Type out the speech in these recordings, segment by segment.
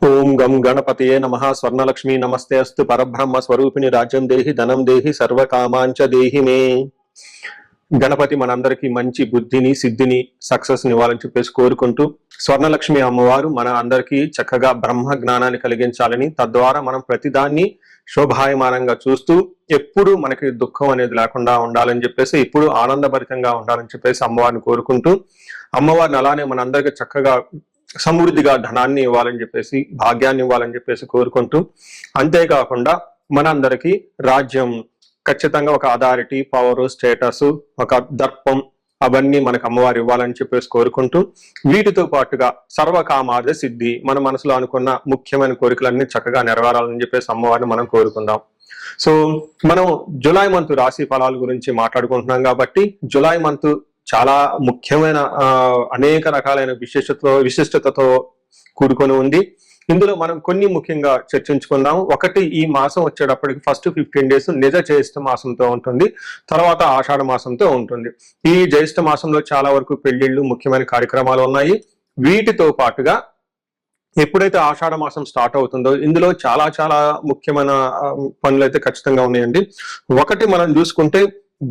ఓం గం గణపతయే నమః. స్వర్ణలక్ష్మి నమస్తే అస్తు. పరబ్రహ్మ స్వరూపిణి రాజ్యం దేహి ధనం దేహి సర్వకామాంచ దేహి మే. గణపతి మనందరికీ మంచి బుద్ధిని సిద్ధిని సక్సెస్ ఇవ్వాలని చెప్పేసి కోరుకుంటూ, స్వర్ణలక్ష్మి అమ్మవారు మన అందరికీ చక్కగా బ్రహ్మ జ్ఞానాన్ని కలిగించాలని, తద్వారా మనం ప్రతిదాన్ని శోభాయమానంగా చూస్తూ ఎప్పుడు మనకి దుఃఖం అనేది లేకుండా ఉండాలని చెప్పేసి, ఎప్పుడు ఆనందభరితంగా ఉండాలని చెప్పేసి అమ్మవారిని కోరుకుంటూ, అమ్మవారిని అలానే మనందరికీ చక్కగా సమృద్ధిగా ధనాన్ని ఇవ్వాలని చెప్పేసి, భాగ్యాన్ని ఇవ్వాలని చెప్పేసి కోరుకుంటూ, అంతేకాకుండా మనందరికీ రాజ్యం ఖచ్చితంగా ఒక అథారిటీ, పవర్, స్టేటస్, ఒక దర్పం అవన్నీ మనకు అమ్మవారు ఇవ్వాలని చెప్పేసి కోరుకుంటూ, వీటితో పాటుగా సర్వకామార్థ సిద్ధి, మన మనసులో అనుకున్న ముఖ్యమైన కోరికలన్నీ చక్కగా నెరవేరాలని చెప్పేసి అమ్మవారిని మనం కోరుకుందాం. సో మనం జులై మంత్ రాశి ఫలాల గురించి మాట్లాడుకుంటున్నాం కాబట్టి, జులై మంత్ చాలా ముఖ్యమైన అనేక రకాలైన విశిష్టతతో కూడుకొని ఉంది. ఇందులో మనం కొన్ని ముఖ్యంగా చర్చించుకుందాం. ఒకటి, ఈ మాసం వచ్చేటప్పటికి ఫస్ట్ 15 days నిజ జ్యేష్ఠ మాసంతో ఉంటుంది, తర్వాత ఆషాఢ మాసంతో ఉంటుంది. ఈ జ్యేష్ఠ మాసంలో చాలా వరకు పెళ్లిళ్ళు, ముఖ్యమైన కార్యక్రమాలు ఉన్నాయి. వీటితో పాటుగా ఎప్పుడైతే ఆషాఢ మాసం స్టార్ట్ అవుతుందో ఇందులో చాలా చాలా ముఖ్యమైన పనులు అయితే ఖచ్చితంగా ఉన్నాయండి. ఒకటి మనం చూసుకుంటే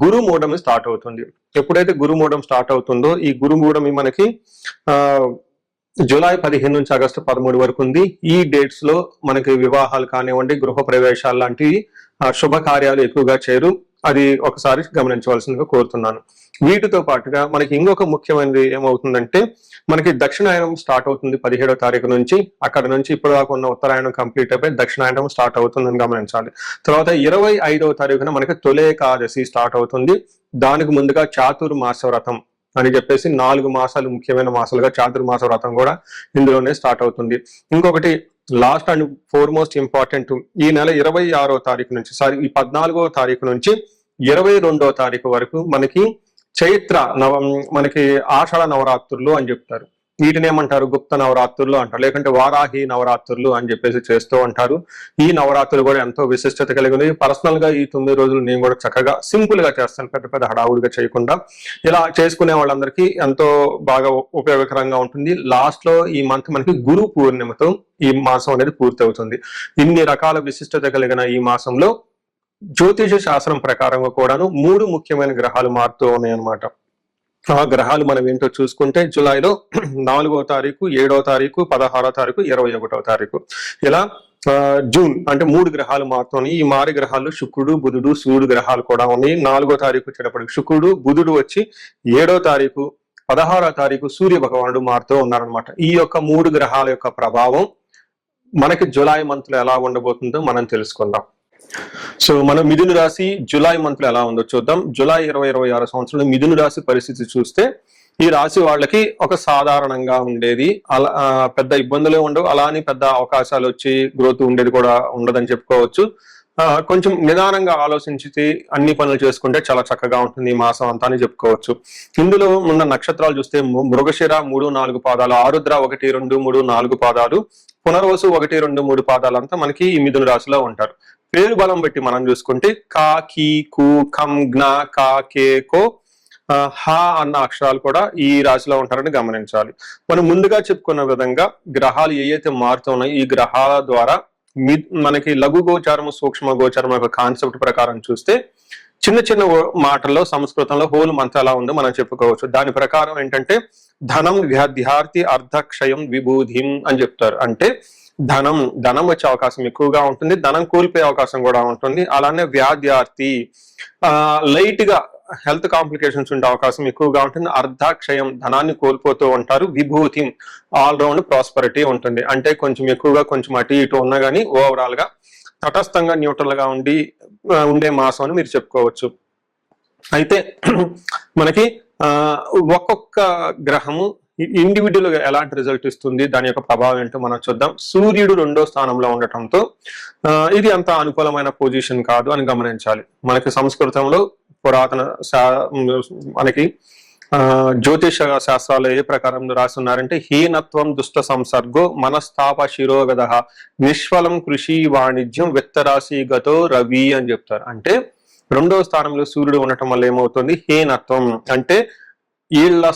గురుమూఢం స్టార్ట్ అవుతుంది. ఎప్పుడైతే గురుమూఢం స్టార్ట్ అవుతుందో, ఈ గురుమూఢం మనకి జూలై 15 నుంచి ఆగస్టు 13 వరకు ఉంది. ఈ డేట్స్ లో మనకి వివాహాలు కానివ్వండి, గృహ ప్రవేశాలు లాంటి శుభకార్యాలు ఎక్కువగా చేయరు. అది ఒకసారి గమనించవలసిందిగా కోరుతున్నాను. వీటితో పాటుగా మనకి ఇంకొక ముఖ్యమైనది ఏమవుతుందంటే, మనకి దక్షిణాయనం స్టార్ట్ అవుతుంది 17వ తారీఖు నుంచి. అక్కడ నుంచి ఇప్పుడు దాకా ఉన్న ఉత్తరాయణం కంప్లీట్ అయిపోయి దక్షిణాయనం స్టార్ట్ అవుతుందని గమనించాలి. తర్వాత 25వ తారీఖున మనకి తొలేకాదశి స్టార్ట్ అవుతుంది. దానికి ముందుగా చాతుర్మాస వ్రతం అని చెప్పేసి 4 మాసాలు ముఖ్యమైన మాసాలుగా చాతుర్మాస వ్రతం కూడా ఇందులోనే స్టార్ట్ అవుతుంది. ఇంకొకటి లాస్ట్ అండ్ ఫోర్మోస్ట్ ఇంపార్టెంట్, ఈ నెల 26వ తారీఖు నుంచి ఈ 14వ తారీఖు నుంచి 22వ తారీఖు వరకు మనకి చైత్ర మనకి ఆషాఢ నవరాత్రులు అని చెప్తారు. వీటిని ఏమంటారు? గుప్త నవరాత్రులు అంటారు, లేకుంటే వారాహి నవరాత్రులు అని చెప్పేసి చేస్తూ ఉంటారు. ఈ నవరాత్రులు కూడా ఎంతో విశిష్టత కలిగి ఉంది. పర్సనల్ గా ఈ 9 రోజులు నేను కూడా చక్కగా సింపుల్ గా చేస్తాను, పెద్ద పెద్ద హడావుడిగా చేయకుండా. ఇలా చేసుకునే వాళ్ళందరికీ ఎంతో బాగా ఉపయోగకరంగా ఉంటుంది. లాస్ట్ లో ఈ మంత్ మనకి గురు పూర్ణిమతో ఈ మాసం అనేది పూర్తి అవుతుంది. ఇన్ని రకాల విశిష్టత కలిగిన ఈ మాసంలో జ్యోతిష శాస్త్రం ప్రకారంగా కూడాను 3 ముఖ్యమైన గ్రహాలు మారుతూ ఉన్నాయన్నమాట. ఆ గ్రహాలు మనం ఏంటో చూసుకుంటే, జూలైలో 4వ తారీఖు, 7వ తారీఖు, 16వ తారీఖు, 21వ తారీఖు, ఇలా జూన్ అంటే 3 గ్రహాలు మారుతున్నాయి. ఈ మారి గ్రహాలు శుక్రుడు, బుధుడు, సూర్యుడు గ్రహాలు కూడా ఉన్నాయి. 4వ తారీఖు వచ్చేటప్పటికి శుక్రుడు, బుధుడు వచ్చి 7వ తారీఖు, 16వ తారీఖు సూర్య భగవానుడు మారుతూ ఉన్నారనమాట. ఈ యొక్క 3 గ్రహాల యొక్క ప్రభావం మనకి జూలై మంత్ లో ఎలా ఉండబోతుందో మనం తెలుసుకుందాం. సో మనం మిథున రాశి జూలై మంత్ లో ఎలా ఉందో చూద్దాం. జూలై 2026 సంవత్సరంలో మిథున రాశి పరిస్థితి చూస్తే, ఈ రాశి వాళ్ళకి ఒక సాధారణంగా ఉండేది, అలా పెద్ద ఇబ్బందులే ఉండవు, అలానే పెద్ద అవకాశాలు వచ్చి గ్రోత్ ఉండేది కూడా ఉండదని చెప్పుకోవచ్చు. కొంచెం నిదానంగా ఆలోచించి అన్ని పనులు చేసుకుంటే చాలా చక్కగా ఉంటుంది ఈ మాసం అంతా అని చెప్పుకోవచ్చు. ఇందులో ఉన్న నక్షత్రాలు చూస్తే మృగశిర 3, 4 పాదాలు, ఆరుద్ర 1, 2, 3, 4 పాదాలు, పునర్వసు 1, 2, 3 పాదాలు అంతా మనకి ఈ మిథున రాశిలో ఉంటారు. పేరు బలం బట్టి మనం చూసుకుంటే కా, కీ, కు, ఖం, జ్ఞ, కా, కే, కో, హ అన్న అక్షరాలు కూడా ఈ రాశిలో ఉంటారని గమనించాలి. మనం ముందుగా చెప్పుకున్న విధంగా గ్రహాలు ఏవైతే మారుతున్నాయో, ఈ గ్రహాల ద్వారా మనకి లఘు గోచారము, సూక్ష్మ గోచారం యొక్క కాన్సెప్ట్ ప్రకారం చూస్తే, చిన్న చిన్న మాటల్లో సంస్కృతంలో హోల్ మంత్ ఎలా ఉందో మనం చెప్పుకోవచ్చు. దాని ప్రకారం ఏంటంటే, ధనం వ్యాధ్యార్థి అర్ధక్షయం విభూధిం అని చెప్తారు. అంటే ధనం వచ్చే అవకాశం ఎక్కువగా ఉంటుంది, ధనం కోల్పోయే అవకాశం కూడా ఉంటుంది. అలానే వ్యాధ్యార్థి లైట్ గా హెల్త్ కాంప్లికేషన్స్ ఉండే అవకాశం ఎక్కువగా ఉంటుంది. అర్ధక్షయం ధనాన్ని కోల్పోతూ ఉంటారు. విభూతి ఆల్ రౌండ్ ప్రాస్పరిటీ ఉంటుంది. అంటే కొంచెం ఎక్కువగా కొంచెం అటు ఇటు ఉన్నా కానీ ఓవరాల్ గా తటస్థంగా న్యూట్రల్ గా ఉండే మాసం అని మీరు చెప్పుకోవచ్చు. అయితే మనకి ఒక్కొక్క గ్రహము ఇండివిజువల్ గా ఎలాంటి రిజల్ట్ ఇస్తుంది, దాని యొక్క ప్రభావం ఏంటో మనం చూద్దాం. సూర్యుడు 2వ స్థానంలో ఉండటంతో ఇది అంత అనుకూలమైన పొజిషన్ కాదు అని గమనించాలి. మనకి సంస్కృతంలో పురాతన మనకి జ్యోతిష శాస్త్రాలు ఏ ప్రకారం రాస్తున్నారంటే, హీనత్వం దుష్ట సంసర్గో మనస్తాప శిరోగద నిష్ఫలం కృషి వాణిజ్యం విత్తరాశి గతో రవి అని చెప్తారు. అంటే 2వ స్థానంలో సూర్యుడు ఉండటం వల్ల ఏమవుతుంది? హీనత్వం అంటే వీళ్ళ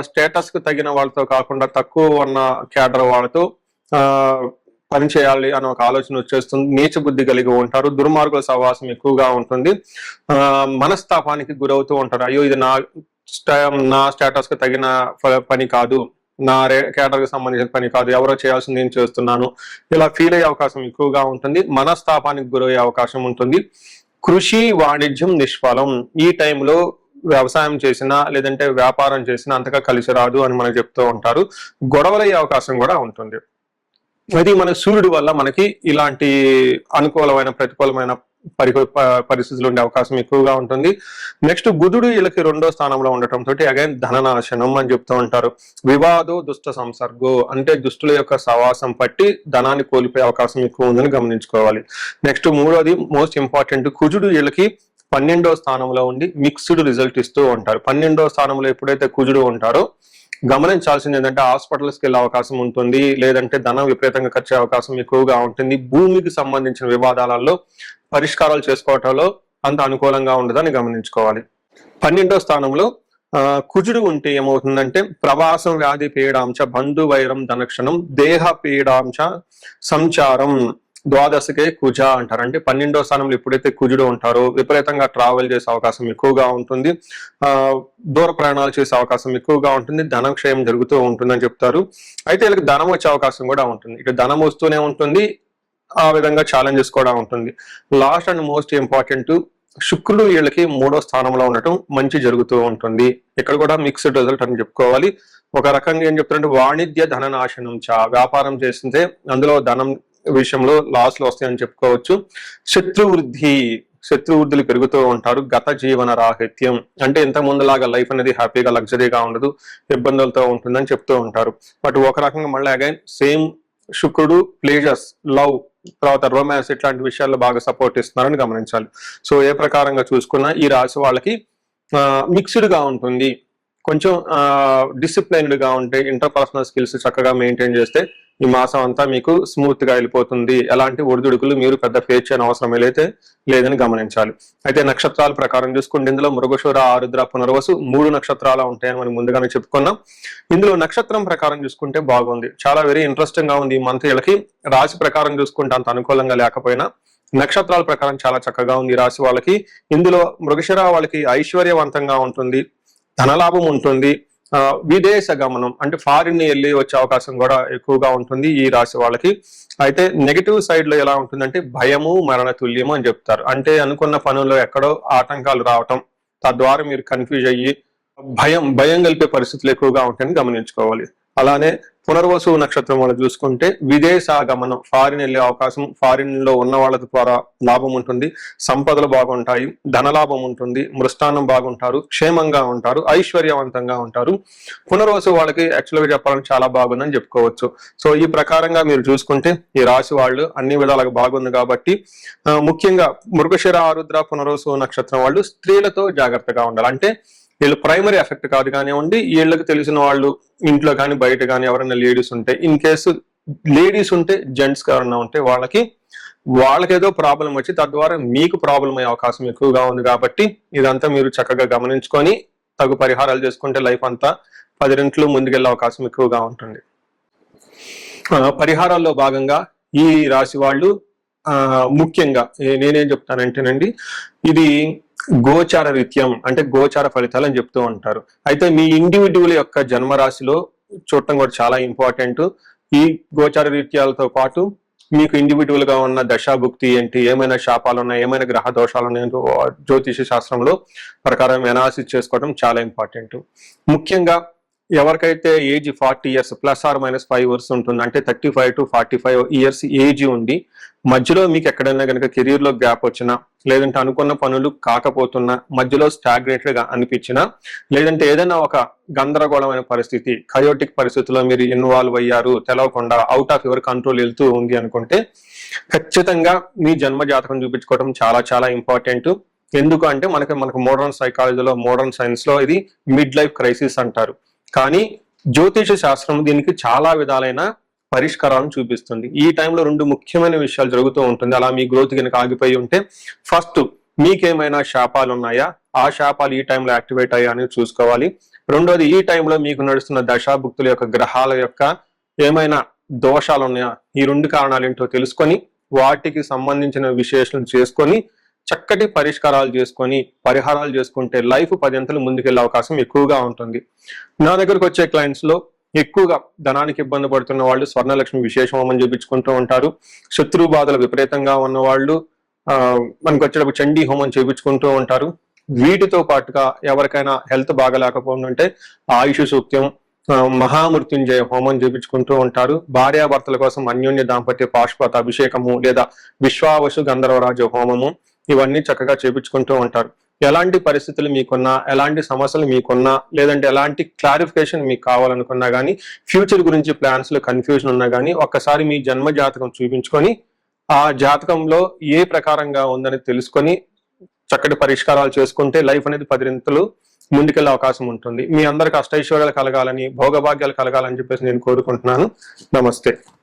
స్టేటస్ కు తగిన వాళ్ళతో కాకుండా తక్కువ ఉన్న క్యాడర్ వాళ్ళతో పని చేయాలి అని ఒక ఆలోచన వచ్చేస్తుంది. నీచ బుద్ధి కలిగి ఉంటారు. దుర్మార్గుల సహవాసం ఎక్కువగా ఉంటుంది. మనస్తాపానికి గురవుతూ ఉంటారు. అయ్యో ఇది నా స్టేటస్ కి తగిన పని కాదు, నా కేటర్కి సంబంధించిన పని కాదు, ఎవరో చేయాల్సింది నేను చేస్తున్నాను, ఇలా ఫీల్ అయ్యే అవకాశం ఎక్కువగా ఉంటుంది. మనస్తాపానికి గురయ్యే అవకాశం ఉంటుంది. కృషి వాణిజ్యం నిష్ఫలం. ఈ టైంలో వ్యవసాయం చేసినా లేదంటే వ్యాపారం చేసినా అంతగా కలిసి రాదు అని మనకు చెప్తూ ఉంటారు. గొడవలయ్యే అవకాశం కూడా ఉంటుంది. అది మన సూర్యుడి వల్ల మనకి ఇలాంటి అనుకూలమైన ప్రతికూలమైన పరిస్థితులు ఉండే అవకాశం ఎక్కువగా ఉంటుంది. నెక్స్ట్ బుధుడు వీళ్ళకి 2వ స్థానంలో ఉండటంతో అగైన్ ధననాశనం అని చెప్తూ ఉంటారు. వివాదో దుష్ట సంసర్గో అంటే దుష్టుల యొక్క సవాసం పట్టి ధనాన్ని కోల్పోయే అవకాశం ఎక్కువ ఉందని గమనించుకోవాలి. నెక్స్ట్ 3వది మోస్ట్ ఇంపార్టెంట్, కుజుడు వీళ్ళకి 12వ స్థానంలో ఉండి మిక్స్డ్ రిజల్ట్ ఇస్తూ ఉంటారు. 12వ స్థానంలో ఎప్పుడైతే కుజుడు ఉంటారో గమనించాల్సింది ఏంటంటే హాస్పిటల్స్కి వెళ్ళే అవకాశం ఉంటుంది, లేదంటే ధనం విపరీతంగా ఖర్చు అవకాశం ఎక్కువగా ఉంటుంది. భూమికి సంబంధించిన వివాదాలలో పరిష్కారాలు చేసుకోవటంలో అంత అనుకూలంగా ఉండదని గమనించుకోవాలి. 12వ స్థానంలో కుజుడు ఉంటే ఏమవుతుందంటే ప్రవాసం వ్యాధి పీడాంశ బంధు వైరం ధనక్షణం దేహ పీడాంశ సంచారం ద్వాదశకే కుజ అంటారు. అంటే 12వ స్థానంలో ఎప్పుడైతే కుజుడు ఉంటారో విపరీతంగా ట్రావెల్ చేసే అవకాశం ఎక్కువగా ఉంటుంది. దూర ప్రయాణాలు చేసే అవకాశం ఎక్కువగా ఉంటుంది. ధనక్షయం జరుగుతూ ఉంటుందని చెప్తారు. అయితే వీళ్ళకి ధనం వచ్చే అవకాశం కూడా ఉంటుంది. ఇటు ధనం వస్తూనే ఉంటుంది, ఆ విధంగా ఛాలెంజెస్ కూడా ఉంటుంది. లాస్ట్ అండ్ మోస్ట్ ఇంపార్టెంట్, శుక్రుడు వీళ్ళకి 3వ స్థానంలో ఉండటం మంచి జరుగుతూ ఉంటుంది. ఇక్కడ కూడా మిక్స్డ్ రిజల్ట్ అని చెప్పుకోవాలి. ఒక రకంగా ఏం చెప్తారంటే వాణిజ్య ధన నాశనం వ్యాపారం చేస్తుంటే అందులో ధనం విషయంలో లాస్లు వస్తాయని చెప్పుకోవచ్చు. శత్రువృద్ధులు పెరుగుతూ ఉంటారు. గత జీవన రాహిత్యం అంటే ఇంత ముందులాగా లైఫ్ అనేది హ్యాపీగా లగ్జరీగా ఉండదు, ఇబ్బందులతో ఉంటుందని చెప్తూ ఉంటారు. బట్ ఒక రకంగా మళ్ళీ అగైన్ సేమ్ శుక్రుడు ప్లేజర్స్, లవ్, తర్వాత రొమాన్స్ ఇట్లాంటి విషయాల్లో బాగా సపోర్ట్ ఇస్తున్నారని గమనించాలి. సో ఏ ప్రకారంగా చూసుకున్నా ఈ రాశి వాళ్ళకి మిక్స్డ్ గా ఉంటుంది. కొంచెం డిసిప్లైన్డ్ గా ఉంటే ఇంటర్పర్సనల్ స్కిల్స్ చక్కగా మెయింటైన్ చేస్తే ఈ మాసం అంతా మీకు స్మూత్ గా వెళ్ళిపోతుంది. ఎలాంటి ఒడిదుడుకులు మీరు పెద్ద ఫేస్ చేయని అవసరం అయితే లేదని గమనించాలి. అయితే నక్షత్రాల ప్రకారం చూసుకుంటే ఇందులో మృగశిర, ఆరుద్ర, పునర్వసు 3 నక్షత్రాలు ఉంటాయని మనం ముందుగానే చెప్పుకున్నాం. ఇందులో నక్షత్రం ప్రకారం చూసుకుంటే బాగుంది, చాలా వెరీ ఇంట్రెస్టింగ్ గా ఉంది. ఈ మంత్ వీళ్ళకి రాశి ప్రకారం చూసుకుంటే అంత అనుకూలంగా లేకపోయినా నక్షత్రాల ప్రకారం చాలా చక్కగా ఉంది ఈ రాశి వాళ్ళకి. ఇందులో మృగశిర వాళ్ళకి ఐశ్వర్యవంతంగా ఉంటుంది, ధనలాభం ఉంటుంది, విదేశ గమనం అంటే ఫారిన్ వెళ్ళి వచ్చే అవకాశం కూడా ఎక్కువగా ఉంటుంది ఈ రాశి వాళ్ళకి. అయితే నెగిటివ్ సైడ్ లో ఎలా ఉంటుందంటే భయము మరణ తుల్యము అని చెప్తారు. అంటే అనుకున్న పనుల్లో ఎక్కడో ఆటంకాలు రావటం, తద్వారా మీరు కన్ఫ్యూజ్ అయ్యి భయం కలిపే పరిస్థితులు ఎక్కువగా ఉంటాయని గమనించుకోవాలి. అలానే పునర్వసు నక్షత్రం వాళ్ళు చూసుకుంటే విదేశాగమనం, ఫారిన్ వెళ్ళే అవకాశం, ఫారిన్ లో ఉన్న వాళ్ళ ద్వారా లాభం ఉంటుంది, సంపదలు బాగుంటాయి, ధనలాభం ఉంటుంది, మృష్టాన్నం బాగుంటారు, క్షేమంగా ఉంటారు, ఐశ్వర్యవంతంగా ఉంటారు. పునర్వసు వాళ్ళకి యాక్చువల్గా చెప్పాలంటే చాలా బాగుందని చెప్పుకోవచ్చు. సో ఈ ప్రకారంగా మీరు చూసుకుంటే ఈ రాశి వాళ్ళు అన్ని విధాలుగా బాగుంది కాబట్టి ముఖ్యంగా మృగశిర, ఆరుద్ర, పునర్వసు నక్షత్రం వాళ్ళు స్త్రీలతో జాగ్రత్తగా ఉండాలి. అంటే వీళ్ళు ప్రైమరీ ఎఫెక్ట్ కాదు కానివ్వండి, వీళ్ళకి తెలిసిన వాళ్ళు ఇంట్లో కానీ బయట కానీ ఎవరైనా లేడీస్ ఉంటే, ఇన్ కేసు లేడీస్ ఉంటే, జెంట్స్ ఎవరైనా ఉంటే వాళ్ళకి ఏదో ప్రాబ్లం వచ్చి తద్వారా మీకు ప్రాబ్లం అయ్యే అవకాశం ఎక్కువగా ఉంది. కాబట్టి ఇదంతా మీరు చక్కగా గమనించుకొని తగు పరిహారాలు చేసుకుంటే లైఫ్ అంతా 10 రెట్లు ముందుకెళ్లే అవకాశం ఎక్కువగా ఉంటుంది. పరిహారాల్లో భాగంగా ఈ రాశి వాళ్ళు ముఖ్యంగా నేనేం చెప్తానంటేనండి, ఇది గోచార రీత్యం అంటే గోచార ఫలితాలు అని చెప్తూ ఉంటారు. అయితే మీ ఇండివిడ్యువల్ యొక్క జన్మరాశిలో చూడటం కూడా చాలా ఇంపార్టెంట్. ఈ గోచార రీత్యాలతో పాటు మీకు ఇండివిడ్యువల్ గా ఉన్న దశాభుక్తి ఏంటి, ఏమైనా శాపాలు ఉన్నాయి, ఏమైనా గ్రహ దోషాలు ఉన్నాయో జ్యోతిష శాస్త్రంలో ప్రకారం ఎనాలిసిస్ చేసుకోవడం చాలా ఇంపార్టెంట్. ముఖ్యంగా ఎవరికైతే ఏజ్ 40 years +or-5 years ఉంటుంది, అంటే 35 to 45 years ఏజ్ ఉండి మధ్యలో మీకు ఎక్కడైనా కనుక కెరీర్ లో గ్యాప్ వచ్చినా, లేదంటే అనుకున్న పనులు కాకపోతున్నా, మధ్యలో స్టాగ్నేటెడ్ గా అనిపించినా, లేదంటే ఏదైనా ఒక గందరగోళమైన పరిస్థితి, కయోటిక్ పరిస్థితిలో మీరు ఇన్వాల్వ్ అయ్యారు, తెలవకుండా అవుట్ ఆఫ్ యువర్ కంట్రోల్ వెళ్తూ ఉంది అనుకుంటే ఖచ్చితంగా మీ జన్మ జాతకం చూపించుకోవడం చాలా చాలా ఇంపార్టెంట్. ఎందుకు అంటే మనకు మోడర్న్ సైకాలజీలో, మోడర్న్ సైన్స్ లో ఇది మిడ్ లైఫ్ క్రైసిస్ అంటారు. కానీ జ్యోతిష శాస్త్రం దీనికి చాలా విధాలైన పరిష్కారాలను చూపిస్తుంది. ఈ టైంలో 2 ముఖ్యమైన విషయాలు జరుగుతూ ఉంటుంది. అలా మీ గ్రోత్ కనుక ఆగిపోయి ఉంటే, ఫస్ట్ మీకేమైనా శాపాలు ఉన్నాయా, ఆ శాపాలు ఈ టైంలో యాక్టివేట్ అయ్యా అని చూసుకోవాలి. రెండోది ఈ టైంలో మీకు నడుస్తున్న దశాభుక్తుల యొక్క గ్రహాల యొక్క ఏమైనా దోషాలు ఉన్నాయా, ఈ 2 కారణాలు ఏంటో తెలుసుకొని వాటికి సంబంధించిన విశ్లేషణ చేసుకొని చక్కటి పరిష్కారాలు చేసుకొని పరిహారాలు చేసుకుంటే లైఫ్ 10 అంతలు ముందుకెళ్లే అవకాశం ఎక్కువగా ఉంటుంది. నా దగ్గరకు వచ్చే క్లయింట్స్ లో ఎక్కువగా ధనానికి ఇబ్బంది పడుతున్న వాళ్ళు స్వర్ణలక్ష్మి విశేష హోమం చేయించుకుంటూ ఉంటారు. శత్రు బాధలు విపరీతంగా ఉన్న వాళ్ళు మనకు వచ్చేటప్పుడు చండీ హోమం చేయించుకుంటూ ఉంటారు. వీటితో పాటుగా ఎవరికైనా హెల్త్ బాగలేకపోతుంటే ఆయుష్ సూక్తం, మహామృత్యుంజయ హోమం చేయించుకుంటూ ఉంటారు. భార్యాభర్తల కోసం అన్యోన్య దాంపత్య పాశుపత అభిషేకము లేదా విశ్వావసు గంధర్వరాజ హోమము ఇవన్నీ చక్కగా చేయించుకుంటూ ఉంటారు. ఎలాంటి పరిస్థితులు మీకున్నా, ఎలాంటి సమస్యలు మీకున్నా, లేదంటే ఎలాంటి క్లారిఫికేషన్ మీకు కావాలనుకున్నా కానీ, ఫ్యూచర్ గురించి ప్లాన్స్ లో కన్ఫ్యూజన్ ఉన్నా కానీ ఒక్కసారి మీ జన్మ జాతకం చూపించుకొని ఆ జాతకంలో ఏ ప్రకారంగా ఉందని తెలుసుకొని చక్కటి పరిష్కారాలు చేసుకుంటే లైఫ్ అనేది 10 అంతలు ముందుకెళ్లే అవకాశం ఉంటుంది. మీ అందరికి అష్టైశ్వర్యాలు కలగాలని, భోగభాగ్యాలు కలగాలని చెప్పేసి నేను కోరుకుంటున్నాను. నమస్తే.